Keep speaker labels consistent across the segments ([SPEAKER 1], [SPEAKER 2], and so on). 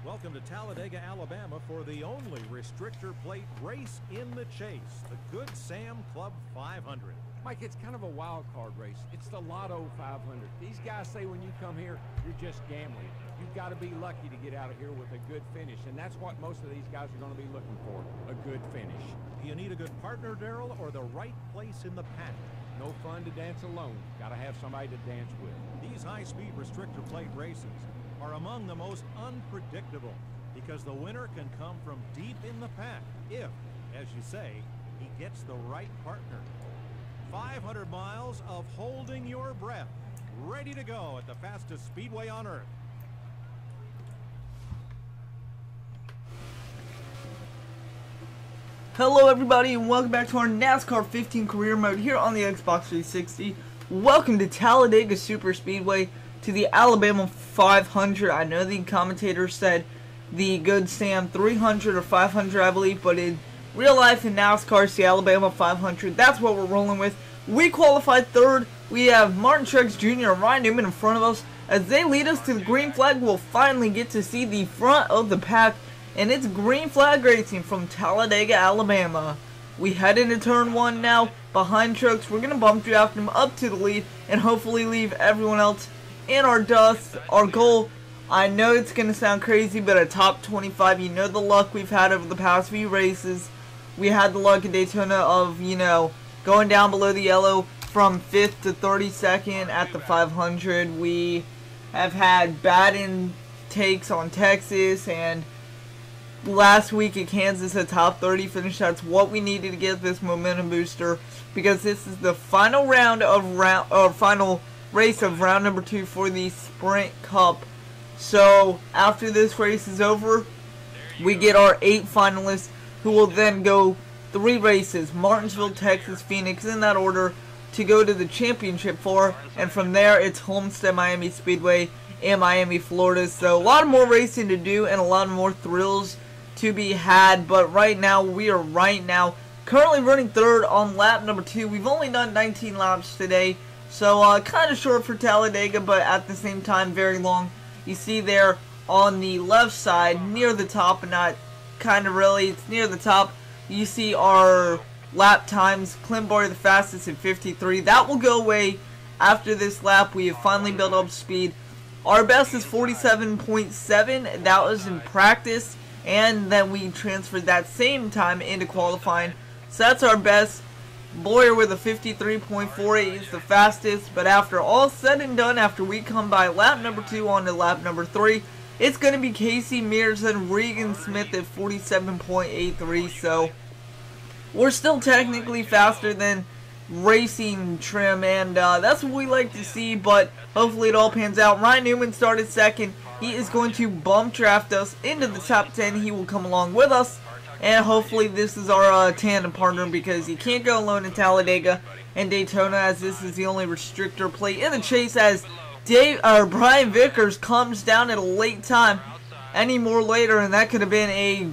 [SPEAKER 1] Welcome to Talladega, Alabama for the only restrictor plate race in the chase, the Good Sam Club 500.
[SPEAKER 2] Mike, it's kind of a wild card race. It's the Lotto 500. These guys say when you come here, you're just gambling. You've got to be lucky to get out of here with a good finish, and that's what most of these guys are going to be looking for, a good finish.
[SPEAKER 1] Do you need a good partner, Darrell, or the right place in the pack?
[SPEAKER 2] No fun to dance alone. Got to have somebody to dance with.
[SPEAKER 1] These high-speed restrictor plate races are among the most unpredictable because the winner can come from deep in the pack if, as you say, he gets the right partner. 500 miles of holding your breath, ready to go at the fastest speedway on earth.
[SPEAKER 3] Hello everybody and welcome back to our NASCAR 15 career mode here on the Xbox 360. Welcome to Talladega Super Speedway, to the Alabama 500. I know the commentator said the Good Sam 300 or 500 I believe, but in real life in NASCAR it's the Alabama 500. That's what we're rolling with. We qualified third. We have Martin Truex Jr. and Ryan Newman in front of us. As they lead us to the green flag, we'll finally get to see the front of the pack. And it's green flag racing from Talladega, Alabama. We head into turn one now, behind Truex. We're going to bump draft him up to the lead and hopefully leave everyone else in our dust. Our goal, I know it's going to sound crazy, but a top 25, you know the luck we've had over the past few races. We had the luck in Daytona of, going down below the yellow from 5th to 32nd at the 500. We have had bad intakes on Texas, and last week at Kansas, a top 30 finish. That's what we needed to get this momentum booster, because this is the final final race of round number 2 for the Sprint Cup. So after this race is over, we get our 8 finalists, who will then go 3 races: Martinsville, Texas, Phoenix, in that order, to go to the championship for, and from there it's Homestead Miami Speedway in Miami, Florida. So a lot more racing to do and a lot more thrills to be had, but right now we are currently running third on lap number 2. We've only done 19 laps today, so kind of short for Talladega, but at the same time very long. You see there on the left side near the top, and not kind of really, it's near the top, you see our lap times. Clint Boyer the fastest at 53. That will go away after this lap. We have finally built up speed. Our best is 47.7. that was in practice, and then we transferred that same time into qualifying. So that's our best. Boyer with a 53.48 is the fastest, but after all said and done, after we come by lap number 2 on to lap number 3, it's going to be Casey Mears and Regan Smith at 47.83, so we're still technically faster than racing trim, and that's what we like to see, but hopefully it all pans out. Ryan Newman started second. He is going to bump draft us into the top 10. He will come along with us, and hopefully this is our tandem partner, because you can't go alone in Talladega and Daytona, as this is the only restrictor plate in the chase, as Brian Vickers comes down at a late time. Any more later, and that could have been a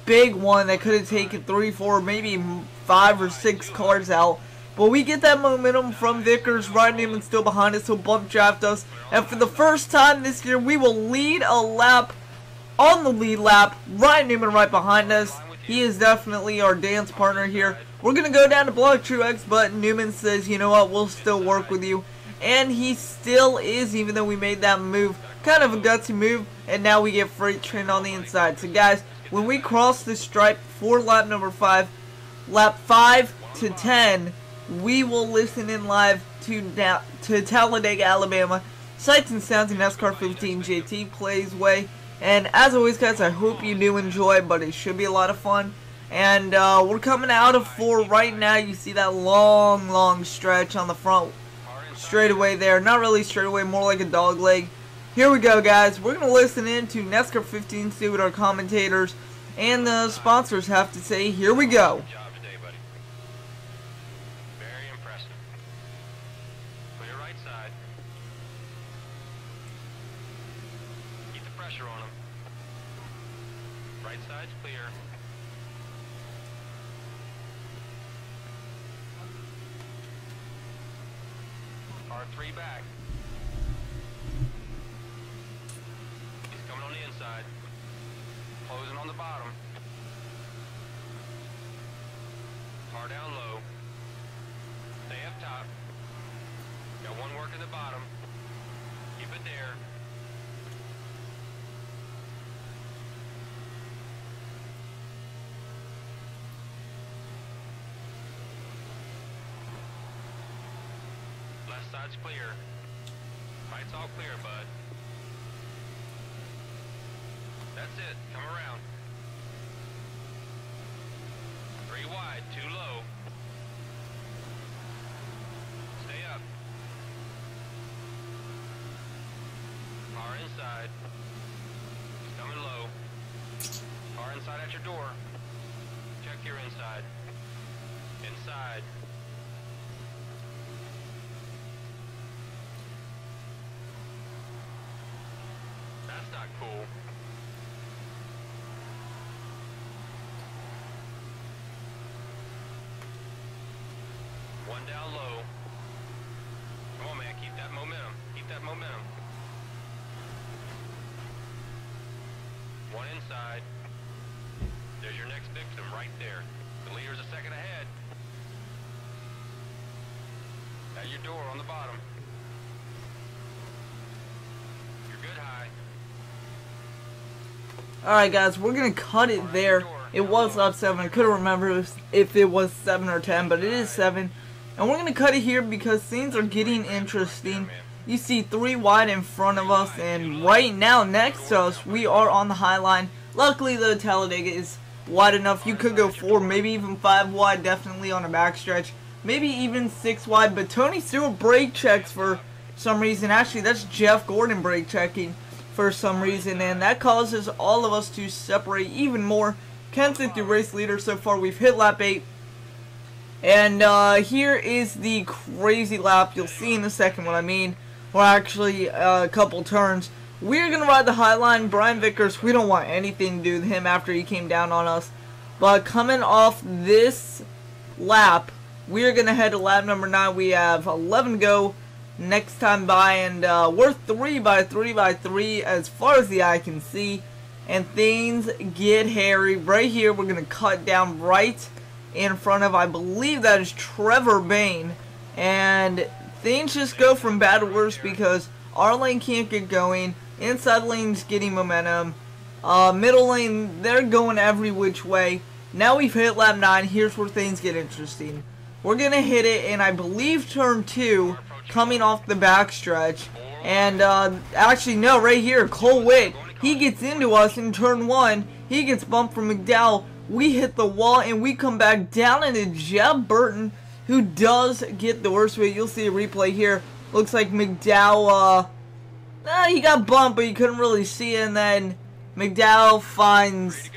[SPEAKER 3] big one that could have taken 3, 4, maybe 5 or 6 cars out. But we get that momentum from Vickers. Ryan Newman still behind us, he'll bump draft us. And for the first time this year, we will lead a lap on the lead lap. Ryan Newman right behind us. He is definitely our dance partner here. We're going to go down to block Truex, but Newman says, you know what, we'll still work with you. And he still is, even though we made that move. Kind of a gutsy move. And now we get Freight Train on the inside. So guys, when we cross the stripe for lap number 5, lap 5 to 10, we will listen in live to Talladega, Alabama. Sights and sounds in NASCAR 15 JT plays way. And as always, guys, I hope you do enjoy, but it should be a lot of fun. And we're coming out of 4 right now. You see that long stretch on the front straightaway there. Not really straightaway, more like a dog leg. Here we go, guys. We're going to listen in to NASCAR 15, see what our commentators and the sponsors have to say. Here we go.
[SPEAKER 4] On him. Right side's clear. R3 back. He's coming on the inside. Closing on the bottom. Car down low. Stay up top. Got one working the bottom. Keep it there. Left side's clear. Right's all clear, bud. That's it. Come around. 3 wide, 2 low. Stay up. Car inside. Coming low. Car inside at your door. Check your inside. Inside. That's not cool. One down low. Come on, man. Keep that momentum. Keep that momentum. One inside. There's your next victim right there. The leader's a second ahead. At your door on the bottom. You're good high.
[SPEAKER 3] Alright guys, we're going to cut it there. It was up 7. I couldn't remember if it was 7 or 10, but it is 7. And we're going to cut it here because things are getting interesting. You see 3 wide in front of us, and right now next to us, we are on the high line. Luckily, the Talladega is wide enough. You could go 4, maybe even 5 wide, definitely on a backstretch. Maybe even 6 wide, but Tony Stewart brake checks for some reason. Actually, that's Jeff Gordon brake checking for some reason, and that causes all of us to separate even more. Ken's the race leader so far. We've hit lap 8. And here is the crazy lap. You'll see in a second what I mean. Or actually a couple turns. We're going to ride the high line. Brian Vickers, we don't want anything to do with him after he came down on us. But coming off this lap, we're going to head to lap number 9. We have 11 to go next time by. And we're 3 by 3 by 3 as far as the eye can see. And things get hairy. Right here, we're going to cut down right in front of, I believe that is Trevor Bain, and things just go from bad to worse because our lane can't get going, inside lane's getting momentum, middle lane, they're going every which way. Now we've hit lap 9, here's where things get interesting. We're going to hit it in, I believe, turn 2, coming off the backstretch, and actually no, right here, Cole Witt, he gets into us in turn 1, he gets bumped from McDowell. We hit the wall and we come back down into Jeff Burton, who does get the worst of it. You'll see a replay here. Looks like McDowell, he got bumped, but you couldn't really see it. And then McDowell finds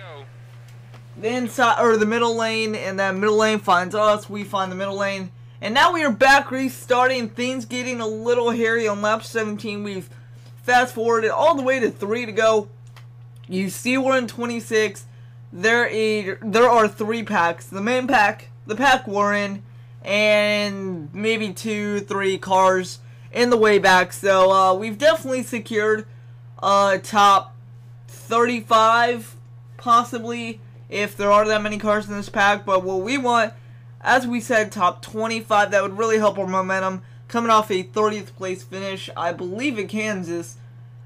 [SPEAKER 3] the inside or the middle lane, and then middle lane finds us. We find the middle lane, and now we are back restarting. Things getting a little hairy on lap 17. We've fast forwarded all the way to 3 to go. You see we're in 26. There are 3 packs. The main pack, the pack we're in, and maybe 2-3 cars in the way back. So we've definitely secured top 35, possibly, if there are that many cars in this pack. But what we want, as we said, top 25. That would really help our momentum. Coming off a 30th place finish, I believe, in Kansas.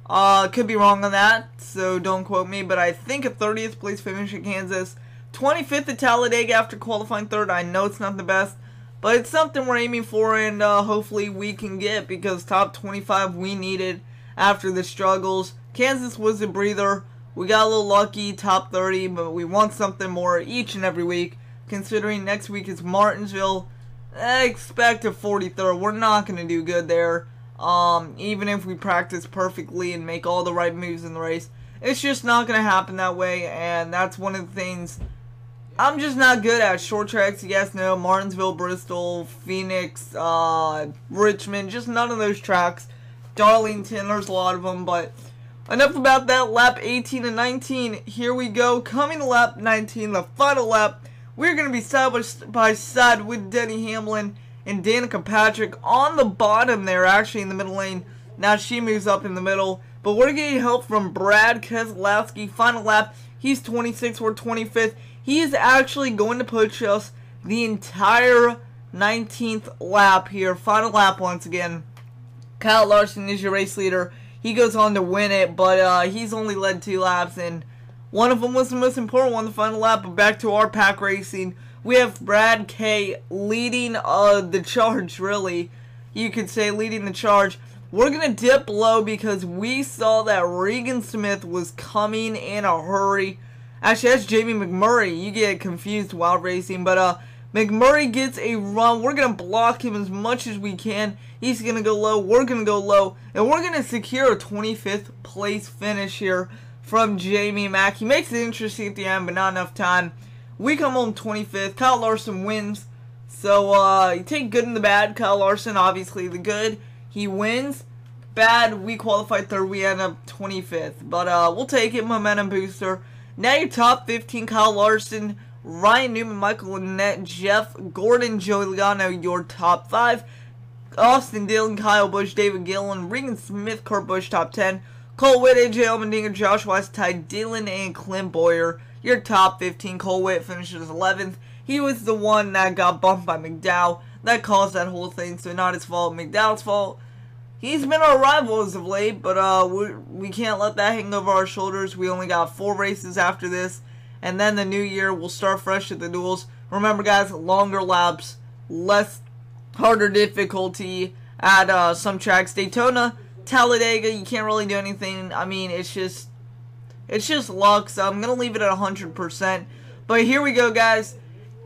[SPEAKER 3] Could be wrong on that, so don't quote me, but I think a 30th place finish at Kansas. 25th at Talladega after qualifying 3rd. I know it's not the best, but it's something we're aiming for, and hopefully we can get, because top 25 we needed after the struggles. Kansas was a breather. We got a little lucky, top 30, but we want something more each and every week, considering next week is Martinsville. I expect a 43rd. We're not going to do good there. Even if we practice perfectly and make all the right moves in the race, it's just not going to happen that way, and that's one of the things I'm just not good at. Short tracks, yes, no, Martinsville, Bristol, Phoenix, Richmond, just none of those tracks. Darlington, there's a lot of them, but enough about that. Lap 18 and 19, here we go. Coming to lap 19, the final lap, we're going to be side by side with Denny Hamlin and Danica Patrick on the bottom there, actually in the middle lane. Now she moves up in the middle. But we're getting help from Brad Keselowski. Final lap, He's 26th. We're 25th. He is actually going to push us the entire 19th lap here. Final lap once again. Kyle Larson is your race leader. He goes on to win it, but he's only led 2 laps, and one of them was the most important one, the final lap. But back to our pack racing. We have Brad K leading the charge, really. You could say leading the charge. We're going to dip low because we saw that Regan Smith was coming in a hurry. Actually, that's Jamie McMurray. You get confused while racing, but McMurray gets a run. We're going to block him as much as we can. He's going to go low. We're going to go low. And we're going to secure a 25th place finish here from Jamie Mack. He makes it interesting at the end, but not enough time. We come home 25th. Kyle Larson wins. So, you take good and the bad. Kyle Larson, obviously the good. He wins. Bad, we qualify 3rd. We end up 25th. But, we'll take it. Momentum booster. Now your top 15. Kyle Larson, Ryan Newman, Michael Lynette, Jeff Gordon, Joey Logano, your top 5. Austin Dillon, Kyle Busch, David Gillen, Regan Smith, Kurt Busch, top 10. Cole Witt, AJ Allmendinger, Josh West, Ty Dillon, and Clint Boyer, your top 15. Cole Witt finishes 11th. He was the one that got bumped by McDowell. That caused that whole thing, so not his fault. McDowell's fault. He's been our rival as of late, but we can't let that hang over our shoulders. We only got 4 races after this, and then the new year we'll start fresh at the duels. Remember, guys, longer laps, harder difficulty at some tracks. Daytona, Talladega, you can't really do anything. I mean, it's just luck, so I'm going to leave it at 100%. But here we go, guys.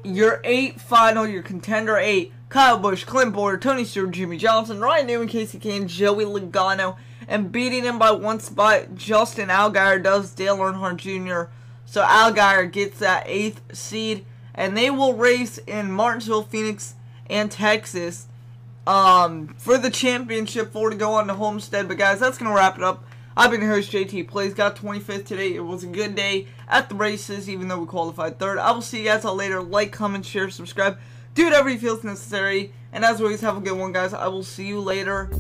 [SPEAKER 3] Your 8 final, your contender 8. Kyle Busch, Clint Boyer, Tony Stewart, Jimmy Johnson, Ryan Newman, Casey Kane, Joey Logano. And beating him by 1 spot, Justin Allgaier does Dale Earnhardt Jr. So Allgaier gets that 8th seed. And they will race in Martinsville, Phoenix, and Texas for the championship to go on to Homestead. But guys, that's going to wrap it up. I've been your host, JT Plays. Got 25th today. It was a good day at the races, even though we qualified 3rd. I will see you guys all later. Like, comment, share, subscribe. Do whatever you feel is necessary. And as always, have a good one, guys. I will see you later.